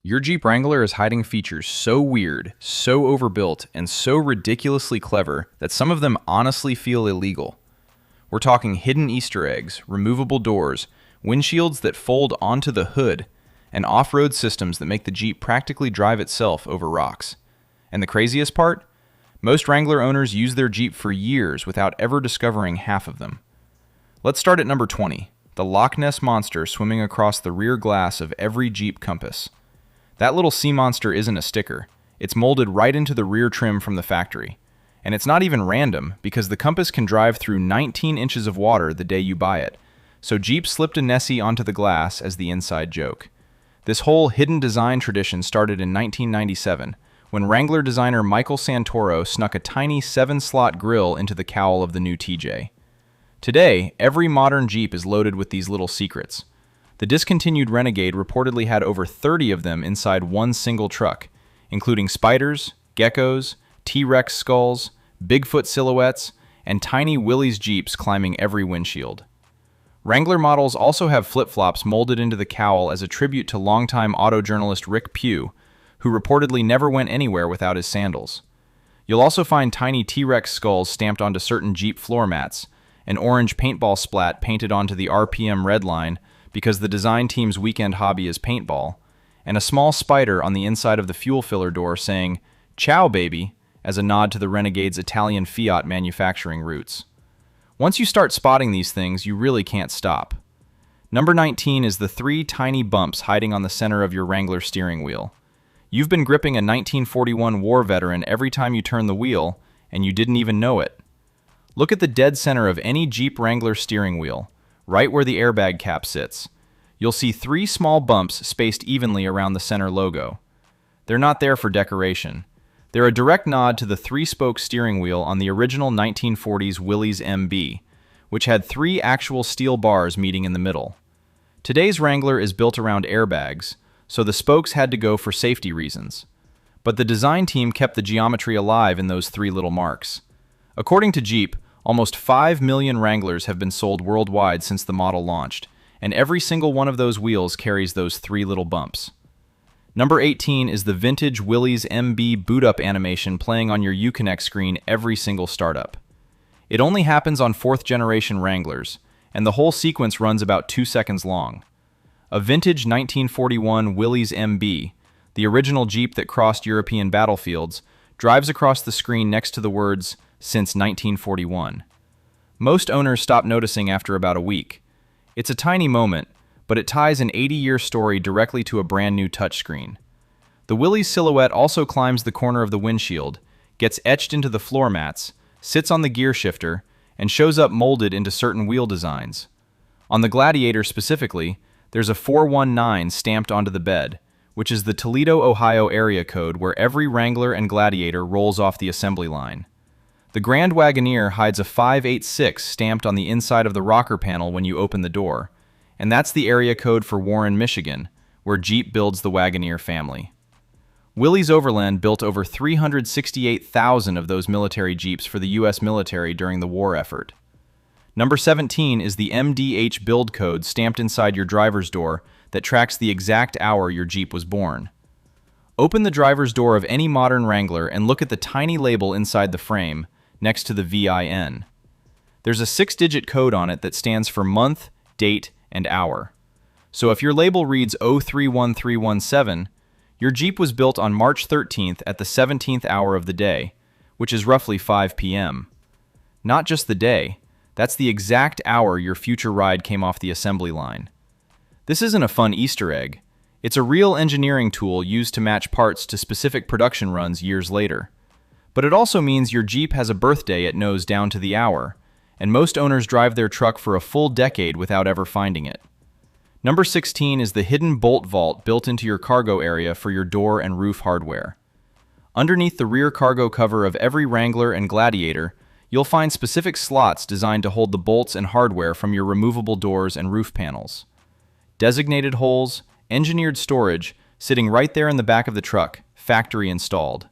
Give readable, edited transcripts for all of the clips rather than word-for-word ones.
Your Jeep Wrangler is hiding features so weird, so overbuilt, and so ridiculously clever that some of them honestly feel illegal. We're talking hidden Easter eggs, removable doors, windshields that fold onto the hood, and off-road systems that make the Jeep practically drive itself over rocks. And the craziest part? Most Wrangler owners use their Jeep for years without ever discovering half of them. Let's start at number 20, the Loch Ness Monster swimming across the rear glass of every Jeep Compass. That little sea monster isn't a sticker. It's molded right into the rear trim from the factory. And it's not even random, because the Compass can drive through 19 inches of water the day you buy it. So Jeep slipped a Nessie onto the glass as the inside joke. This whole hidden design tradition started in 1997, when Wrangler designer Michael Santoro snuck a tiny 7-slot grille into the cowl of the new TJ. Today, every modern Jeep is loaded with these little secrets. The discontinued Renegade reportedly had over 30 of them inside one single truck, including spiders, geckos, T-Rex skulls, Bigfoot silhouettes, and tiny Willys Jeeps climbing every windshield. Wrangler models also have flip-flops molded into the cowl as a tribute to longtime auto journalist Rick Pugh, who reportedly never went anywhere without his sandals. You'll also find tiny T-Rex skulls stamped onto certain Jeep floor mats, an orange paintball splat painted onto the RPM red line because the design team's weekend hobby is paintball, and a small spider on the inside of the fuel filler door saying, "Ciao, baby," as a nod to the Renegade's Italian Fiat manufacturing roots. Once you start spotting these things, you really can't stop. Number 19 is the 3 tiny bumps hiding on the center of your Wrangler steering wheel. You've been gripping a 1941 war veteran every time you turn the wheel, and you didn't even know it. Look at the dead center of any Jeep Wrangler steering wheel, right where the airbag cap sits. You'll see 3 small bumps spaced evenly around the center logo. They're not there for decoration. They're a direct nod to the 3-spoke steering wheel on the original 1940s Willys MB, which had 3 actual steel bars meeting in the middle. Today's Wrangler is built around airbags, so the spokes had to go for safety reasons. But the design team kept the geometry alive in those 3 little marks. According to Jeep, almost 5 million Wranglers have been sold worldwide since the model launched, and every single one of those wheels carries those 3 little bumps. Number 18 is the vintage Willys MB boot-up animation playing on your Uconnect screen every single startup. It only happens on 4th-generation Wranglers, and the whole sequence runs about 2 seconds long. A vintage 1941 Willys MB, the original Jeep that crossed European battlefields, drives across the screen next to the words, "Since 1941. Most owners stop noticing after about a week. It's a tiny moment, but it ties an 80-year story directly to a brand new touchscreen. The Willys silhouette also climbs the corner of the windshield, gets etched into the floor mats, sits on the gear shifter, and shows up molded into certain wheel designs. On the Gladiator specifically, there's a 419 stamped onto the bed, which is the Toledo, Ohio area code where every Wrangler and Gladiator rolls off the assembly line. The Grand Wagoneer hides a 586 stamped on the inside of the rocker panel when you open the door, and that's the area code for Warren, Michigan, where Jeep builds the Wagoneer family. Willys Overland built over 368,000 of those military Jeeps for the U.S. military during the war effort. Number 17 is the MDH build code stamped inside your driver's door that tracks the exact hour your Jeep was born. Open the driver's door of any modern Wrangler and look at the tiny label inside the frame, next to the VIN. There's a 6-digit code on it that stands for month, date, and hour. So if your label reads 031317, your Jeep was built on March 13th at the 17th hour of the day, which is roughly 5 p.m. Not just the day, that's the exact hour your future ride came off the assembly line. This isn't a fun Easter egg. It's a real engineering tool used to match parts to specific production runs years later. But it also means your Jeep has a birthday it knows down to the hour, and most owners drive their truck for a full decade without ever finding it. Number 16 is the hidden bolt vault built into your cargo area for your door and roof hardware. Underneath the rear cargo cover of every Wrangler and Gladiator, you'll find specific slots designed to hold the bolts and hardware from your removable doors and roof panels. Designated holes, engineered storage, sitting right there in the back of the truck, factory installed.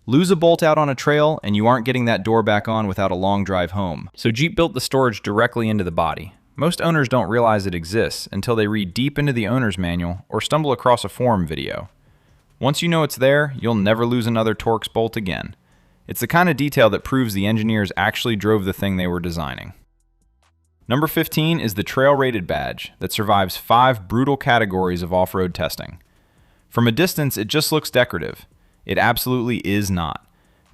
Lose a bolt out on a trail, and you aren't getting that door back on without a long drive home. So Jeep built the storage directly into the body. Most owners don't realize it exists until they read deep into the owner's manual or stumble across a forum video. Once you know it's there, you'll never lose another Torx bolt again. It's the kind of detail that proves the engineers actually drove the thing they were designing. Number 15 is the trail-rated badge that survives 5 brutal categories of off-road testing. From a distance, it just looks decorative. It absolutely is not.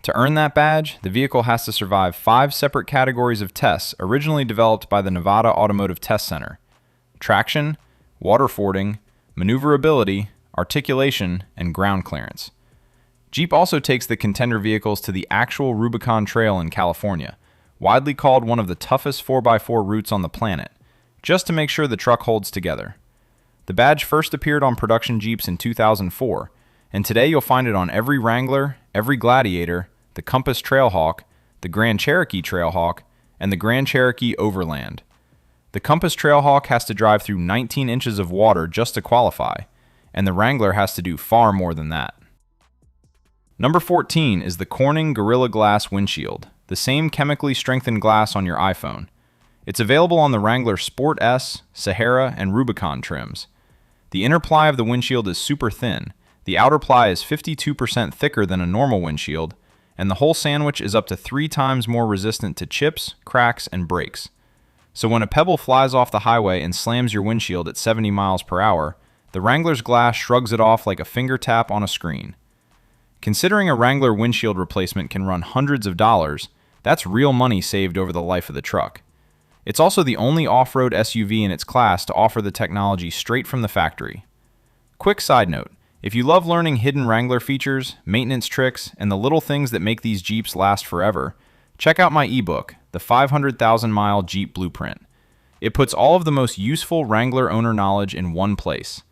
To earn that badge, the vehicle has to survive 5 separate categories of tests originally developed by the Nevada Automotive Test Center: traction, water fording, maneuverability, articulation, and ground clearance. Jeep also takes the contender vehicles to the actual Rubicon Trail in California, widely called one of the toughest 4x4 routes on the planet, just to make sure the truck holds together. The badge first appeared on production Jeeps in 2004, and today you'll find it on every Wrangler, every Gladiator, the Compass Trailhawk, the Grand Cherokee Trailhawk, and the Grand Cherokee Overland. The Compass Trailhawk has to drive through 19 inches of water just to qualify, and the Wrangler has to do far more than that. Number 14 is the Corning Gorilla Glass windshield, the same chemically strengthened glass on your iPhone. It's available on the Wrangler Sport S, Sahara, and Rubicon trims. The inner ply of the windshield is super thin, the outer ply is 52% thicker than a normal windshield, and the whole sandwich is up to 3 times more resistant to chips, cracks, and breaks. So when a pebble flies off the highway and slams your windshield at 70 miles per hour, the Wrangler's glass shrugs it off like a finger tap on a screen. Considering a Wrangler windshield replacement can run hundreds of dollars, that's real money saved over the life of the truck. It's also the only off-road SUV in its class to offer the technology straight from the factory. Quick side note, if you love learning hidden Wrangler features, maintenance tricks, and the little things that make these Jeeps last forever, check out my ebook, The 500,000 Mile Jeep Blueprint. It puts all of the most useful Wrangler owner knowledge in one place.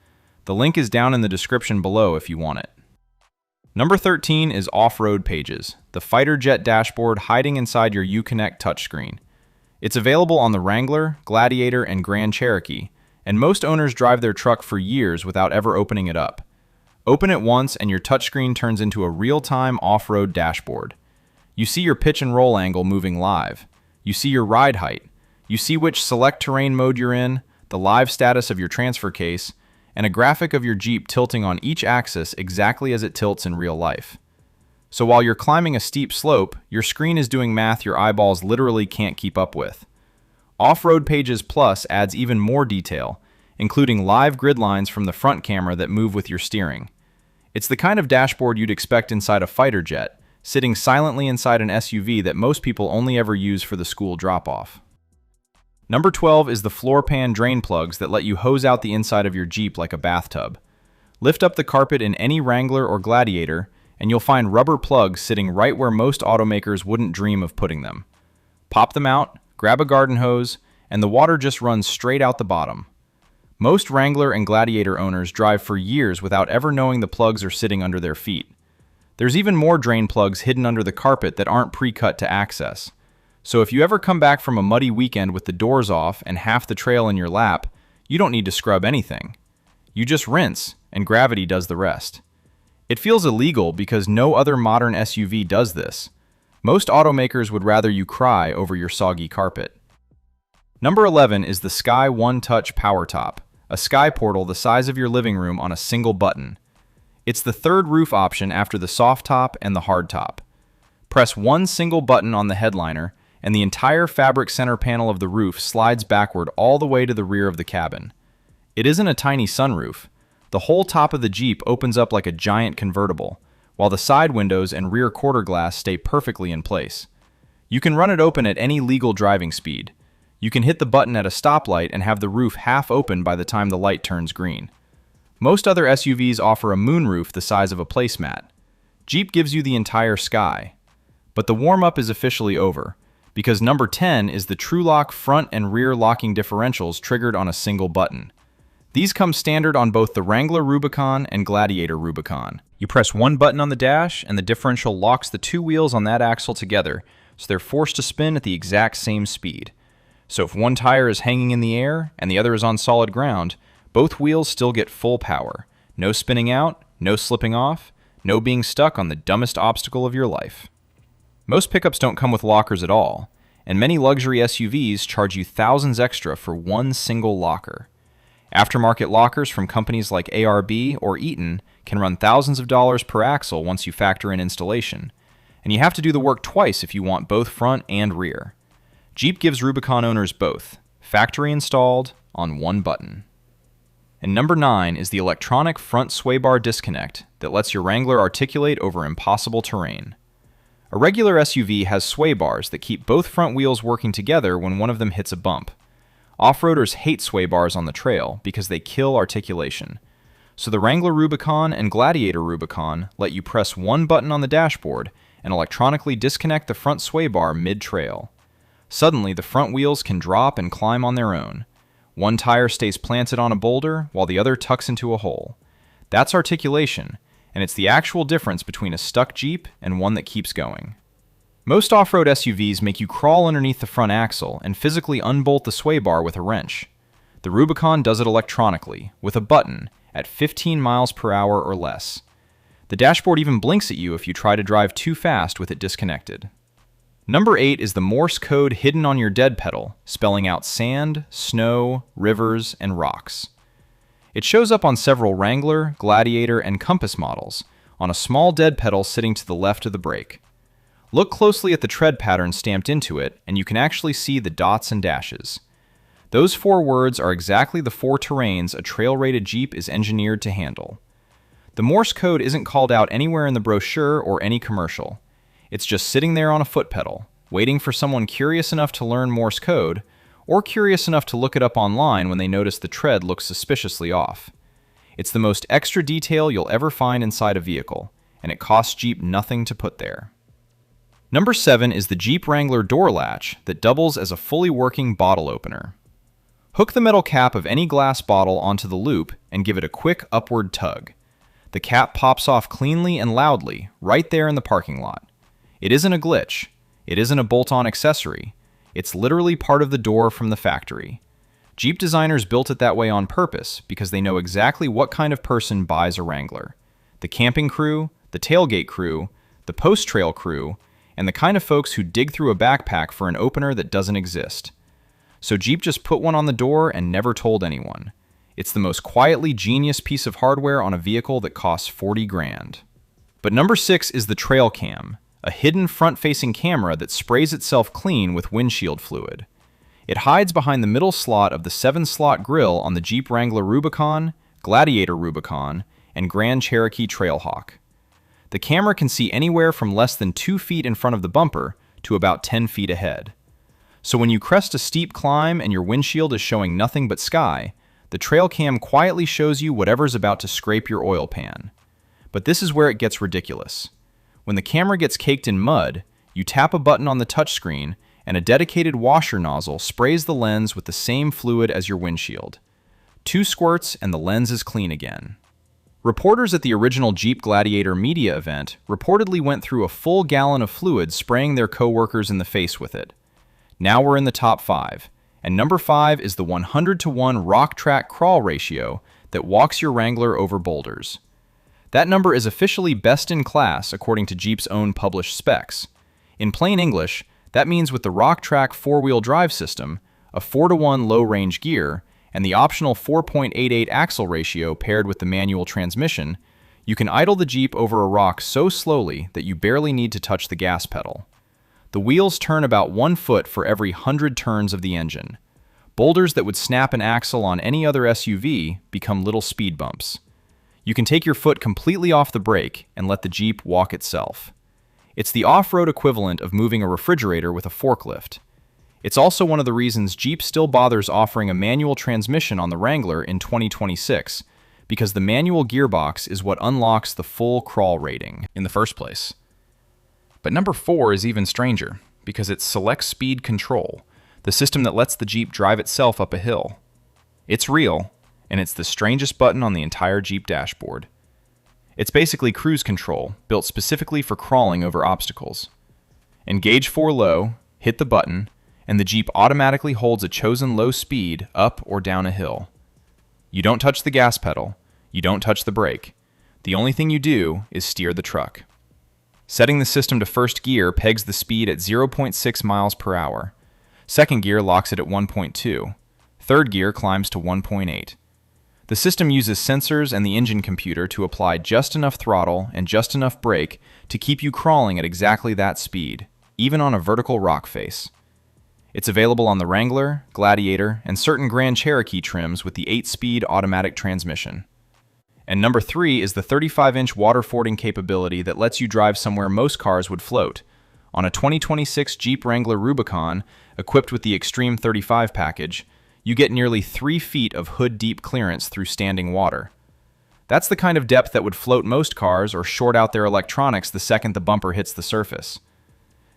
The link is down in the description below if you want it. Number 13 is Off-Road Pages, the fighter jet dashboard hiding inside your Uconnect touchscreen. It's available on the Wrangler, Gladiator, and Grand Cherokee, and most owners drive their truck for years without ever opening it up. Open it once and your touchscreen turns into a real-time off-road dashboard. You see your pitch and roll angle moving live. You see your ride height. You see which select terrain mode you're in, the live status of your transfer case, and a graphic of your Jeep tilting on each axis exactly as it tilts in real life. So while you're climbing a steep slope, your screen is doing math your eyeballs literally can't keep up with. Off-Road Pages Plus adds even more detail, including live grid lines from the front camera that move with your steering. It's the kind of dashboard you'd expect inside a fighter jet, sitting silently inside an SUV that most people only ever use for the school drop-off. Number 12 is the floor pan drain plugs that let you hose out the inside of your Jeep like a bathtub. Lift up the carpet in any Wrangler or Gladiator, and you'll find rubber plugs sitting right where most automakers wouldn't dream of putting them. Pop them out, grab a garden hose, and the water just runs straight out the bottom. Most Wrangler and Gladiator owners drive for years without ever knowing the plugs are sitting under their feet. There's even more drain plugs hidden under the carpet that aren't pre-cut to access. So if you ever come back from a muddy weekend with the doors off and half the trail in your lap, you don't need to scrub anything. You just rinse, and gravity does the rest. It feels illegal because no other modern SUV does this. Most automakers would rather you cry over your soggy carpet. Number 11 is the Sky One Touch Power Top, a sky portal the size of your living room on a single button. It's the third roof option after the soft top and the hard top. Press one single button on the headliner, and the entire fabric center panel of the roof slides backward all the way to the rear of the cabin. It isn't a tiny sunroof. The whole top of the Jeep opens up like a giant convertible, while the side windows and rear quarter glass stay perfectly in place. You can run it open at any legal driving speed. You can hit the button at a stoplight and have the roof half open by the time the light turns green. Most other SUVs offer a moonroof the size of a placemat. Jeep gives you the entire sky. But the warm-up is officially over, because number 10 is the TrueLock front and rear locking differentials triggered on a single button. These come standard on both the Wrangler Rubicon and Gladiator Rubicon. You press one button on the dash, and the differential locks the two wheels on that axle together, so they're forced to spin at the exact same speed. So if one tire is hanging in the air and the other is on solid ground, both wheels still get full power. No spinning out, no slipping off, no being stuck on the dumbest obstacle of your life. Most pickups don't come with lockers at all, and many luxury SUVs charge you thousands extra for one single locker. Aftermarket lockers from companies like ARB or Eaton can run thousands of dollars per axle once you factor in installation, and you have to do the work twice if you want both front and rear. Jeep gives Rubicon owners both, factory installed, on one button. And number 9 is the electronic front sway bar disconnect that lets your Wrangler articulate over impossible terrain. A regular SUV has sway bars that keep both front wheels working together when one of them hits a bump. Off-roaders hate sway bars on the trail because they kill articulation. So the Wrangler Rubicon and Gladiator Rubicon let you press one button on the dashboard and electronically disconnect the front sway bar mid-trail. Suddenly, the front wheels can drop and climb on their own. One tire stays planted on a boulder while the other tucks into a hole. That's articulation, and it's the actual difference between a stuck Jeep and one that keeps going. Most off-road SUVs make you crawl underneath the front axle and physically unbolt the sway bar with a wrench. The Rubicon does it electronically, with a button, at 15 miles per hour or less. The dashboard even blinks at you if you try to drive too fast with it disconnected. Number 8 is the Morse code hidden on your dead pedal, spelling out sand, snow, rivers, and rocks. It shows up on several Wrangler, Gladiator, and Compass models, on a small dead pedal sitting to the left of the brake. Look closely at the tread pattern stamped into it, and you can actually see the dots and dashes. Those 4 words are exactly the 4 terrains a trail-rated Jeep is engineered to handle. The Morse code isn't called out anywhere in the brochure or any commercial. It's just sitting there on a foot pedal, waiting for someone curious enough to learn Morse code, or curious enough to look it up online when they notice the tread looks suspiciously off. It's the most extra detail you'll ever find inside a vehicle, and it costs Jeep nothing to put there. Number 7 is the Jeep Wrangler door latch that doubles as a fully working bottle opener. Hook the metal cap of any glass bottle onto the loop and give it a quick upward tug. The cap pops off cleanly and loudly, right there in the parking lot. It isn't a glitch. It isn't a bolt-on accessory. It's literally part of the door from the factory. Jeep designers built it that way on purpose because they know exactly what kind of person buys a Wrangler. The camping crew, the tailgate crew, the post-trail crew, and the kind of folks who dig through a backpack for an opener that doesn't exist. So Jeep just put one on the door and never told anyone. It's the most quietly genius piece of hardware on a vehicle that costs 40 grand. But number 6 is the Trail Cam, a hidden front-facing camera that sprays itself clean with windshield fluid. It hides behind the middle slot of the 7-slot grille on the Jeep Wrangler Rubicon, Gladiator Rubicon, and Grand Cherokee Trailhawk. The camera can see anywhere from less than 2 feet in front of the bumper to about 10 feet ahead. So when you crest a steep climb and your windshield is showing nothing but sky, the Trail Cam quietly shows you whatever's about to scrape your oil pan. But this is where it gets ridiculous. When the camera gets caked in mud, you tap a button on the touchscreen and a dedicated washer nozzle sprays the lens with the same fluid as your windshield. 2 squirts and the lens is clean again. Reporters at the original Jeep Gladiator media event reportedly went through a full gallon of fluid spraying their co-workers in the face with it. Now we're in the top 5, and number 5 is the 100-to-1 rock track crawl ratio that walks your Wrangler over boulders. That number is officially best in class according to Jeep's own published specs. In plain English, that means with the rock track 4-wheel drive system, a 4-to-1 low-range gear, and the optional 4.88 axle ratio paired with the manual transmission, you can idle the Jeep over a rock so slowly that you barely need to touch the gas pedal. The wheels turn about 1 foot for every 100 turns of the engine. Boulders that would snap an axle on any other SUV become little speed bumps. You can take your foot completely off the brake and let the Jeep walk itself. It's the off-road equivalent of moving a refrigerator with a forklift. It's also one of the reasons Jeep still bothers offering a manual transmission on the Wrangler in 2026, because the manual gearbox is what unlocks the full crawl rating in the first place. But number 4 is even stranger, because it's select speed control, the system that lets the Jeep drive itself up a hill. It's real, and it's the strangest button on the entire Jeep dashboard. It's basically cruise control, built specifically for crawling over obstacles. Engage 4 low, hit the button, and the Jeep automatically holds a chosen low speed up or down a hill. You don't touch the gas pedal, you don't touch the brake. The only thing you do is steer the truck. Setting the system to first gear pegs the speed at 0.6 miles per hour. Second gear locks it at 1.2. Third gear climbs to 1.8. The system uses sensors and the engine computer to apply just enough throttle and just enough brake to keep you crawling at exactly that speed, even on a vertical rock face. It's available on the Wrangler, Gladiator, and certain Grand Cherokee trims with the 8-speed automatic transmission. And number 3 is the 35-inch water-fording capability that lets you drive somewhere most cars would float. On a 2026 Jeep Wrangler Rubicon, equipped with the Extreme 35 package, you get nearly 3 feet of hood-deep clearance through standing water. That's the kind of depth that would float most cars or short out their electronics the second the bumper hits the surface.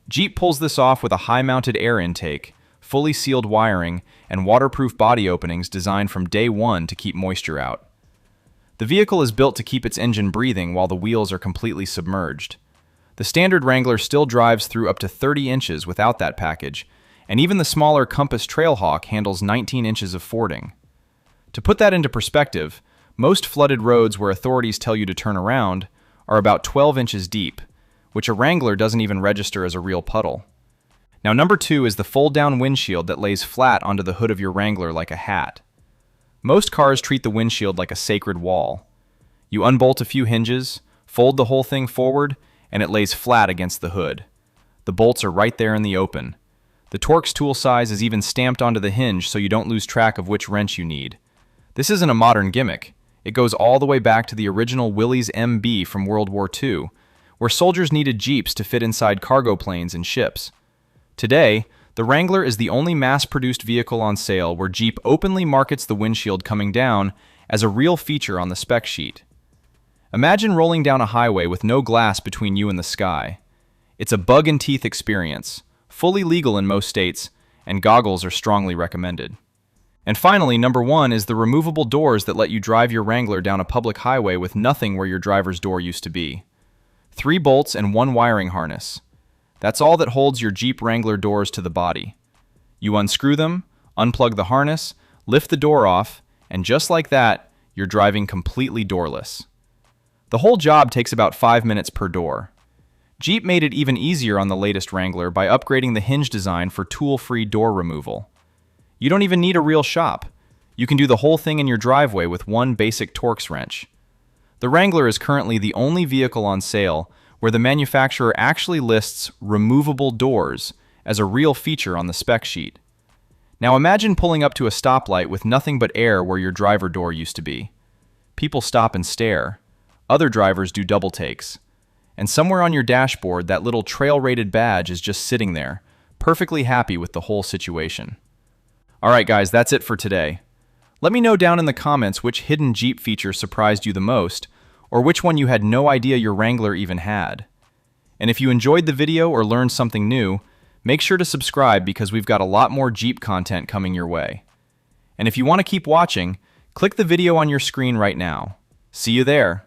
Jeep pulls this off with a high-mounted air intake, fully sealed wiring, and waterproof body openings designed from day one to keep moisture out. The vehicle is built to keep its engine breathing while the wheels are completely submerged. The standard Wrangler still drives through up to 30 inches without that package, and even the smaller Compass Trailhawk handles 19 inches of fording. To put that into perspective, most flooded roads where authorities tell you to turn around are about 12 inches deep, which a Wrangler doesn't even register as a real puddle. Now, number 2 is the fold-down windshield that lays flat onto the hood of your Wrangler like a hat. Most cars treat the windshield like a sacred wall. You unbolt a few hinges, fold the whole thing forward, and it lays flat against the hood. The bolts are right there in the open. The Torx tool size is even stamped onto the hinge so you don't lose track of which wrench you need. This isn't a modern gimmick. It goes all the way back to the original Willys MB from World War II, where soldiers needed Jeeps to fit inside cargo planes and ships. Today, the Wrangler is the only mass-produced vehicle on sale where Jeep openly markets the windshield coming down as a real feature on the spec sheet. Imagine rolling down a highway with no glass between you and the sky. It's a bug-in-teeth experience, fully legal in most states, and goggles are strongly recommended. And finally, number 1 is the removable doors that let you drive your Wrangler down a public highway with nothing where your driver's door used to be. 3 bolts and 1 wiring harness. That's all that holds your Jeep Wrangler doors to the body. You unscrew them, unplug the harness, lift the door off, and just like that, you're driving completely doorless. The whole job takes about 5 minutes per door. Jeep made it even easier on the latest Wrangler by upgrading the hinge design for tool-free door removal. You don't even need a real shop. You can do the whole thing in your driveway with one basic Torx wrench. The Wrangler is currently the only vehicle on sale where the manufacturer actually lists removable doors as a real feature on the spec sheet. Now imagine pulling up to a stoplight with nothing but air where your driver door used to be. People stop and stare. Other drivers do double takes. And somewhere on your dashboard, that little trail-rated badge is just sitting there, perfectly happy with the whole situation. Alright guys, that's it for today. Let me know down in the comments which hidden Jeep feature surprised you the most, or which one you had no idea your Wrangler even had. And if you enjoyed the video or learned something new, make sure to subscribe because we've got a lot more Jeep content coming your way. And if you want to keep watching, click the video on your screen right now. See you there!